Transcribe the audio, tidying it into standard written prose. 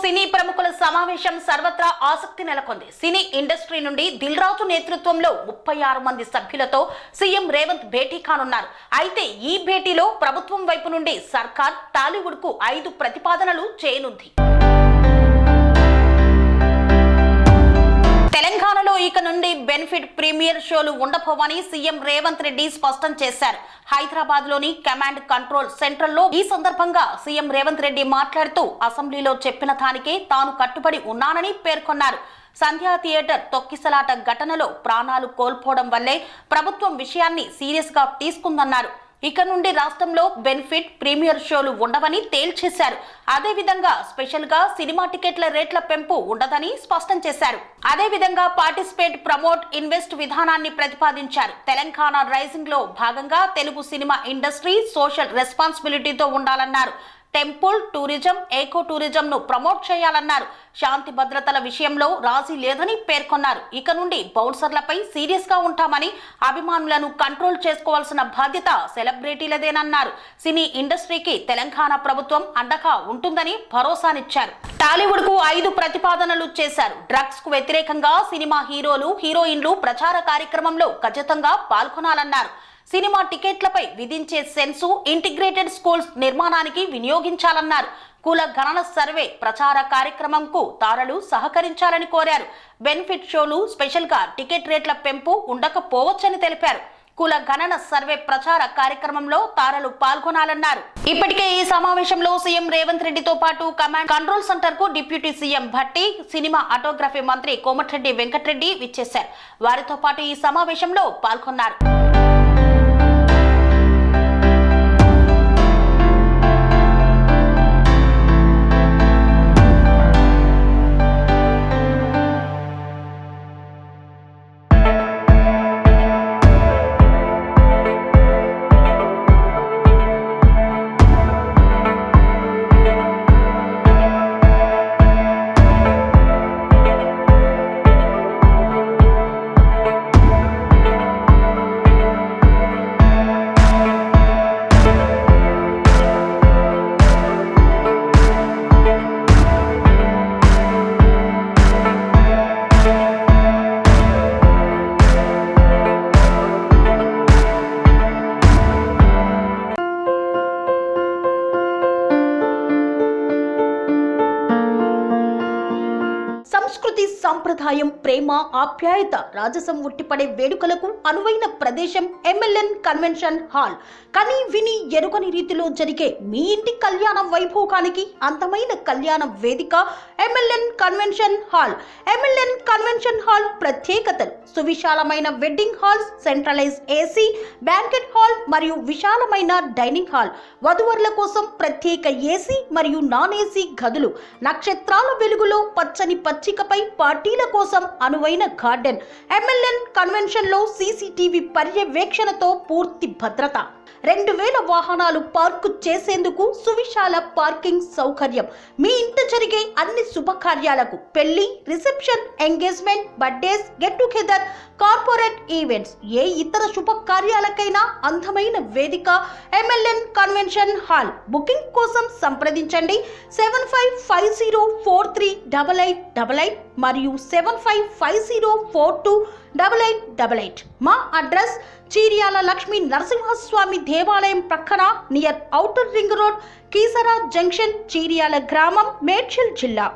సినీ ప్రముఖుల సమావేశం సర్వత్రా ఆసక్తి నెలకొంది. సినీ ఇండస్ట్రీ నుండి దిల్ రాజు నేతృత్వంలో 36 మంది సభ్యులతో సీఎం రేవంత్ భేటీ కానున్నారు. అయితే ఈ భేటీలో ప్రభుత్వం వైపు నుండి సర్కార్ టాలీవుడ్ కు 5 ప్రతిపాదనలు చేయనుంది. తెలంగాణలో ఇక నుండి బెనిఫిట్ ప్రీమియర్ షోలు ఉండబోవని సీఎం రేవంత్ రెడ్డి స్పష్టం చేశారు. హైదరాబాద్ లోని కమాండ్ కంట్రోల్ సెంటర్ లో ఈ సందర్భంగా సీఎం రేవంత్ రెడ్డి మాట్లాడుతూ అసెంబ్లీలో చెప్పిన దానికే తాను కట్టుబడి ఉన్నానని పేర్కొన్నారు. సంధ్యా థియేటర్ తొక్కిసలాట ఘటనలో ప్రాణాలు కోల్పోవడం వల్లే ప్రభుత్వం విషయాన్ని సీరియస్ గా తీసుకుందన్నారు. ఇక నుండి రాష్ట్రంలో బెనిఫిట్ ప్రీమియర్ షోలు ఉండవని తేల్చేశారు. అదేవిధంగా స్పెషల్ గా సినిమా టికెట్ల రేట్ల పెంపు ఉండదని స్పష్టం చేశారు. అదేవిధంగా పార్టిసిపేట్ ప్రమోట్ ఇన్వెస్ట్ విధానాన్ని ప్రతిపాదించారు. తెలంగాణ రైజింగ్ లో భాగంగా తెలుగు సినిమా ఇండస్ట్రీ సోషల్ రెస్పాన్సిబిలిటీతో ఉండాలన్నారు. టెంపుల్ టూరిజం ఎకో టూరిజం ను ప్రమోట్ చేయాలన్నారు. శాంతి భద్రతల విషయంలో రాజీ లేదని పేర్కొన్నారు. ఇక నుండి బౌన్సర్లపై సీరియస్ గా ఉంటామని, అభిమానులను కంట్రోల్ చేసుకోవాల్సిన బాధ్యత సెలబ్రిటీలదేనన్నారు. సినీ ఇండస్ట్రీకి తెలంగాణ ప్రభుత్వం అండగా ఉంటుందని భరోసానిచ్చారు. టాలీవుడ్ కు 5 ప్రతిపాదనలు చేశారు. డ్రగ్స్ కు వ్యతిరేకంగా సినిమా హీరోలు హీరోయిన్లు ప్రచార కార్యక్రమంలో ఖచ్చితంగా పాల్గొనాలన్నారు. సినిమా టికెట్లపై విధించే సెన్సు ఇంటిగ్రేటెడ్ స్కూల్స్ నిర్మాణానికి వినియోగించాలన్నారు. కుల గణన సర్వే ప్రచార కార్యక్రమంకు తారలు సహకరించాలని కోరారు. బెనిఫిట్ షోలు స్పెషల్ గా టికెట్ రేట్ల పెంపు ఉండకపోవచ్చని తెలిపారు. కుల గణన సర్వే ప్రచార కార్యక్రమంలో తారలు పాల్గొనాలన్నారు. ఇప్పటికే ఈ సమావేశంలో సీఎం రేవంత్ రెడ్డితో పాటు కమాండ్ కంట్రోల్ సెంటర్ కు డిప్యూటీ సీఎం భట్టి, సినిమా ఆటోగ్రఫీ మంత్రి కోమటిరెడ్డి వెంకటరెడ్డి విచ్చేశారు. వారితో పాటు ఈ సమావేశంలో పాల్గొన్నారు. సంస్కృతి సంప్రదాయం ప్రేమ ఆప్యాయత రాజసం ఉట్టిపడే వేడుకలకు అనువైన ప్రదేశం ఎంఎల్ఎన్ కన్వెన్షన్ హాల్. కని విని ఎరుగని రీతిలో జరిగే మీ ఇంటి కళ్యాణ వైభోగానికి అందమైన కళ్యాణ వేదిక MLN convention hall. MLN convention hall ప్రత్యేకతలు: సువిశాలమైన wedding halls, centralise AC banquet hall మరియు విశాలమైన డైనింగ్ హాల్, వధువరుల కోసం ప్రత్యేక ఏసీ మరియు నాన్ ఏసీ గదులు, నక్షత్రాల వెలుగులో పచ్చని పచ్చికపై పార్టీల కోసం అనువైన గార్డెన్. ఎంఎల్ఎన్ కన్వెన్షన్ లో సీసీటీవీ పర్యవేక్షణతో పూర్తి భద్రత, 2000 వాహనాలు పార్కు చేసేందుకు సువిశాల పార్కింగ్ సౌకర్యం. మీ ఇంట జరిగే అన్ని శుభకార్యాలకు, పెళ్లి, reception, engagement, birthdays, get together, corporate events, ఏ ఇతర శుభకార్యాలకైనా అందమైన వేదిక ఎంఎల్ఎన్ కన్వెన్షన్ హాల్. బుకింగ్ కోసం సంప్రదించండి 7550438888 మరియు 7550428888. మా అడ్రస్ చీర్యాల లక్ష్మీ నరసింహస్వామి దేవాలయం ప్రక్కన, near outer ring road, Keesara junction, Cheeryal గ్రామం, మేడ్చల్ జిల్లా.